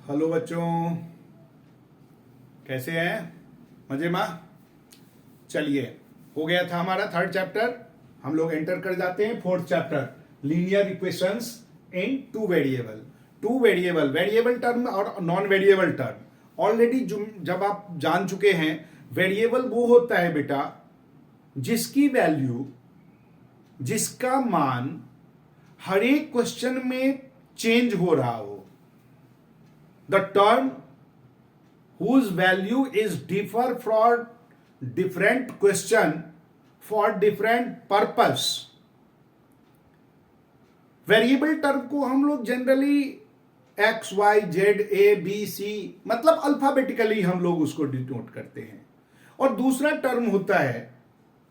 Hello बच्चों, कैसे हैं? मजे में? चलिए, हो गया था हमारा थर्ड चैप्टर। हम लोग एंटर कर जाते हैं फोर्थ चैप्टर, लीनियर इक्वेशंस इन two variable. Two variable, variable term और नॉन वेरिएबल टर्म ऑलरेडी जब आप जान चुके हैं। वेरिएबल वो होता है बेटा जिसकी वैल्यू, जिसका मान हर एक क्वेश्चन में चेंज हो रहा हो। The term whose value is differ for different question for different purpose। Variable term को हम लोग generally x y z a b c मतलब अल्फाबेटिकली हम लोग उसको डिनोट करते हैं। और दूसरा टर्म होता है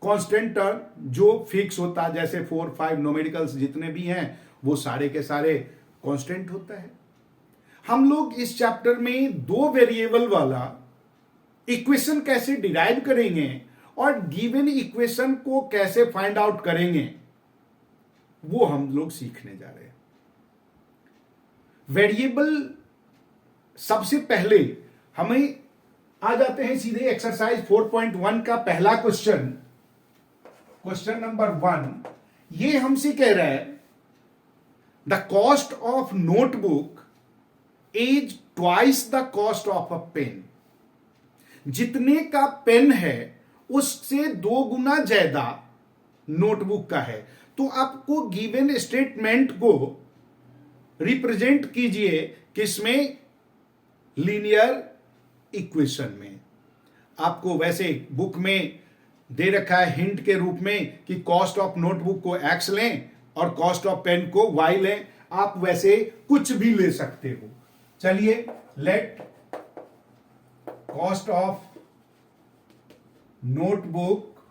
कांस्टेंट टर्म जो फिक्स होता है, जैसे 4 5 न्यूमेरिकल्स जितने भी हैं वो सारे के सारे कांस्टेंट होता है। हम लोग इस चैप्टर में दो वेरिएबल वाला इक्वेशन कैसे डिराइव करेंगे और गिवन इक्वेशन को कैसे फाइंड आउट करेंगे वो हम लोग सीखने जा रहे हैं। वेरिएबल, सबसे पहले हमें आ जाते हैं सीधे एक्सरसाइज 4.1 का पहला क्वेश्चन, क्वेश्चन नंबर 1। ये हमसे कह रहा है the cost of notebook is twice the cost of a pen. जितने का पेन है उससे 2 गुना ज्यादा नोटबुक का है। तो आपको गिवन स्टेटमेंट को रिप्रेजेंट कीजिए किसमें? लीनियर इक्वेशन में। आपको वैसे बुक में दे रखा है हिंट के रूप में कि कॉस्ट ऑफ नोटबुक को एक्स लें और कॉस्ट ऑफ पेन को वाई लें। आप वैसे कुछ भी ले सकते हो। चलिए, let cost of notebook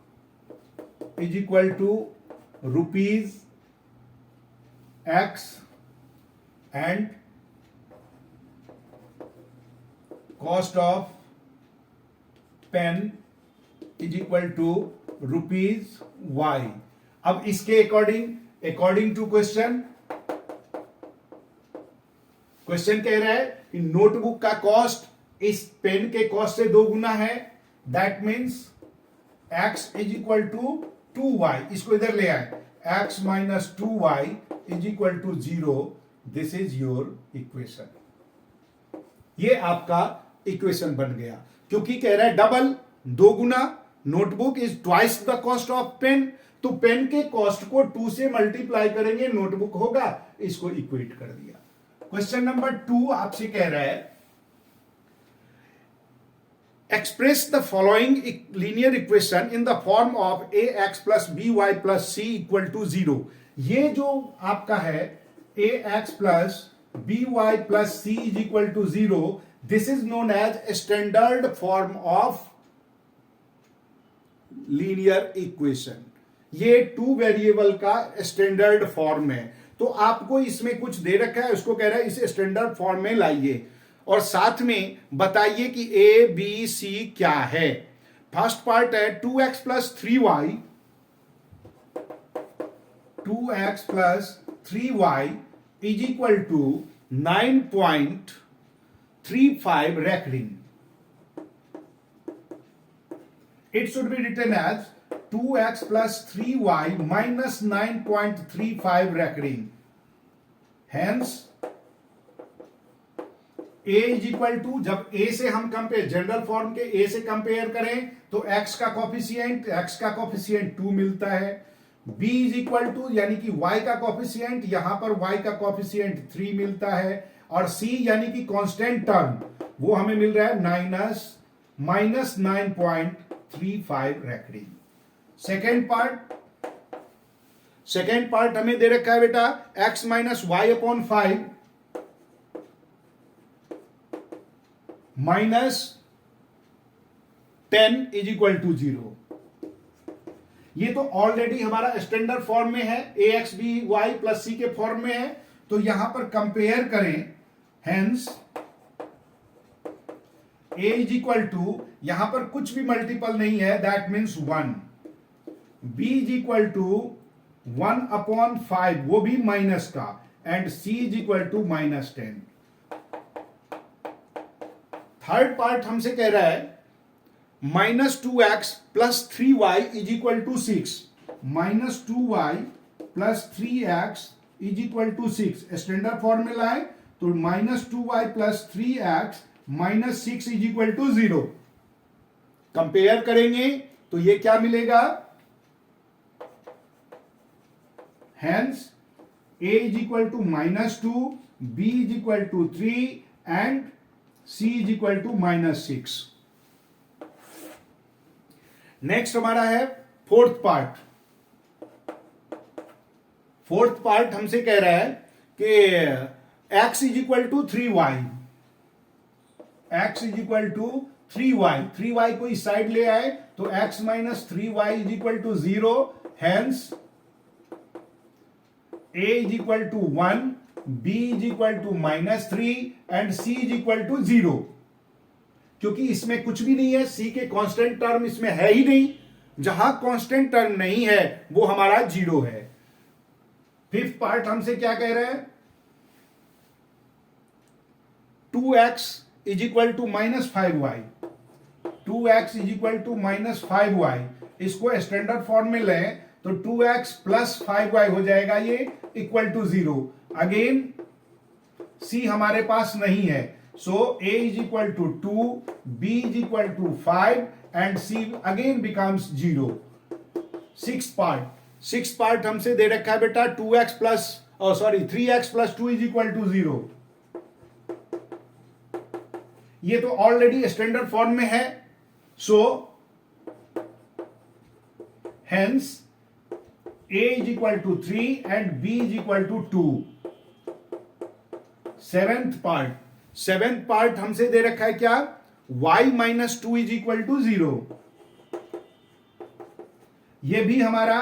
is equal to rupees x and cost of pen is equal to rupees y. अब इसके अकॉर्डिंग टू क्वेश्चन कह रहा है कि नोटबुक का कॉस्ट इस पेन के कॉस्ट से 2 गुना है। That means x is equal to 2y। इसको इधर ले आए, x minus 2y is equal to 0। This is your equation. ये आपका इक्वेशन बन गया, क्योंकि कह रहा है डबल, 2 गुना। Notebook is twice the cost of pen, तो पेन के कॉस्ट को 2 से मल्टीप्लाई करेंगे, नोटबुक होगा। इसको इक्वेट कर दिया। क्वेश्चन नंबर 2 आपसे कह रहा है express the following linear equation in the form of a x plus b y plus c equal to 0। ये जो आपका है a x plus b y plus c is equal to 0, this is known as standard form of linear equation. ये 2 variable का standard form है। तो आपको इसमें कुछ दे रखा है, उसको कह रहा है इसे स्टैंडर्ड फॉर्म में लाइए और साथ में बताइए कि ए बी सी क्या है। फर्स्ट पार्ट है 2x plus 3y, 2x plus 3y is equal to 9.35 recurring. It should be written as 2x plus 3y minus 9.35 recurring. Hence, a is equal to, जब a से हम कंपेयर, जनरल फॉर्म के a से compare करें तो x का coefficient 2 मिलता है। b इज इक्वल टू, यानी कि y का कोफिशिएंट, यहां पर y का कोफिशिएंट 3 मिलता है। और c यानी कि कांस्टेंट टर्म, वो हमें मिल रहा है माइनस 9.35 रेकरिंग। सेकेंड पार्ट हमें दे रखा है बेटा x minus y upon 5 minus 10 is equal to 0। ये तो ऑलरेडी हमारा स्टैंडर्ड फॉर्म में है, a x b y plus c के फॉर्म में है। तो यहां पर कंपेयर करें, hence a is equal to, यहां पर कुछ भी मल्टीपल नहीं है, that means 1। b is equal to 1 upon 5, वो भी माइनस का, and c is equal to -10। Third part हमसे कह रहा है -2x plus 3y is equal to 6, -2y plus 3x is equal to 6। Standard formula है तो -2y plus 3x minus 6 is equal to 0। Compare करेंगे तो ये क्या मिलेगा, hence a is equal to -2, b is equal to 3 and c is equal to -6। Next हमारा है fourth part. Fourth part हमसे कह रहा है कि x is equal to 3y, x is equal to 3y, 3y को इस साइड ले आए तो x minus 3y is equal to 0, hence a is equal to 1, b is equal to -3 and c is equal to 0। क्योंकि इसमें कुछ भी नहीं है, c के कांस्टेंट टर्म इसमें है ही नहीं, जहां कांस्टेंट टर्म नहीं है वो हमारा 0 है। फिफ्थ पार्ट हमसे क्या कह रहे हैं, 2x is equal to -5y, 2x is equal to -5y। इसको स्टैंडर्ड फॉर्म में लें तो 2x प्लस 5y हो जाएगा, ये इक्वल टू 0। अगेन c हमारे पास नहीं है, so a is equal to 2, b is equal to 5 and c again becomes 0। Six part हमसे दे रखा है बेटा 2x plus 3x plus 2 is equal to 0। ये तो ऑलरेडी स्टैंडर्ड फॉर्म में है, so hence a is equal to 3 and b is equal to 2। Seventh part हमसे दे रखा है क्या, y minus 2 is equal to 0। ये भी हमारा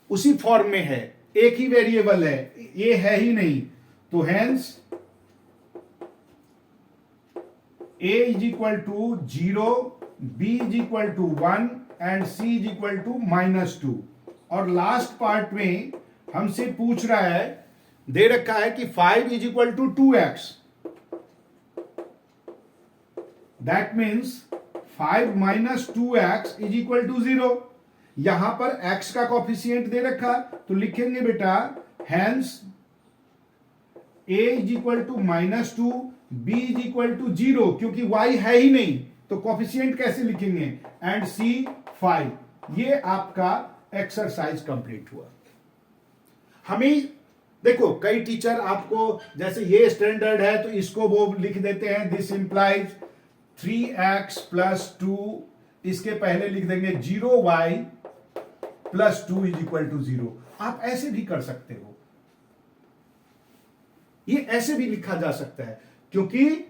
उसी फॉर्म में है, एक ही वेरिएबल है, ये है ही नहीं, तो hence a is equal to 0, b is equal to 1 and c is equal to -2। और लास्ट पार्ट में हमसे पूछ रहा है, दे रखा है कि 5 is equal to 2x, that means 5 minus 2x is equal to 0। यहां पर x का कॉफिशिएंट दे रखा तो लिखेंगे बेटा hence a is equal to -2, b is equal to 0, क्योंकि y है ही नहीं तो कॉफिशिएंट कैसे लिखेंगे, एंड c 5। ये आपका एक्सरसाइज कंप्लीट हुआ। हमें देखो कई टीचर आपको, जैसे ये स्टैंडर्ड है तो इसको वो लिख देते हैं, दिस इंप्लाइज 3x प्लस 2, इसके पहले लिख देंगे 0y plus 2 is equal to 0। आप ऐसे भी कर सकते हो, ये ऐसे भी लिखा जा सकता है, क्योंकि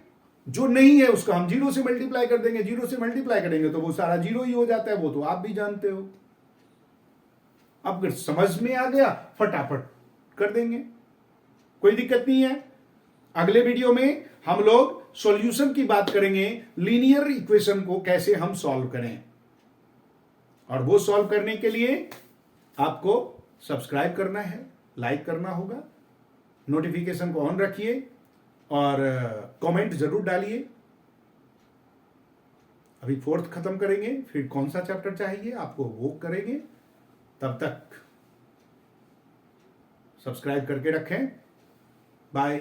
जो नहीं है उसका हम 0 से मल्टीप्लाई कर देंगे, 0 से मल्टीप्लाई करेंगे तो वो सारा 0 ही हो जाता है, वो तो आप भी जानते हो। अब अगर समझ में आ गया फटाफट कर देंगे, कोई दिक्कत नहीं है। अगले वीडियो में हम लोग सॉल्यूशन की बात करेंगे, लीनियर इक्वेशन को कैसे हम सॉल्व करें, और वो सॉल्व करने के लिए आपको सब्सक्राइब करना है, लाइक करना होगा, नोटिफिकेशन को ऑन रखिए और कमेंट जरूर डालिए। अभी फोर्थ खत्म करेंगे, फिर कौन सा चैप्टर चाहिए आपको वो करेंगे। तब तक सब्सक्राइब करके रखें। बाय।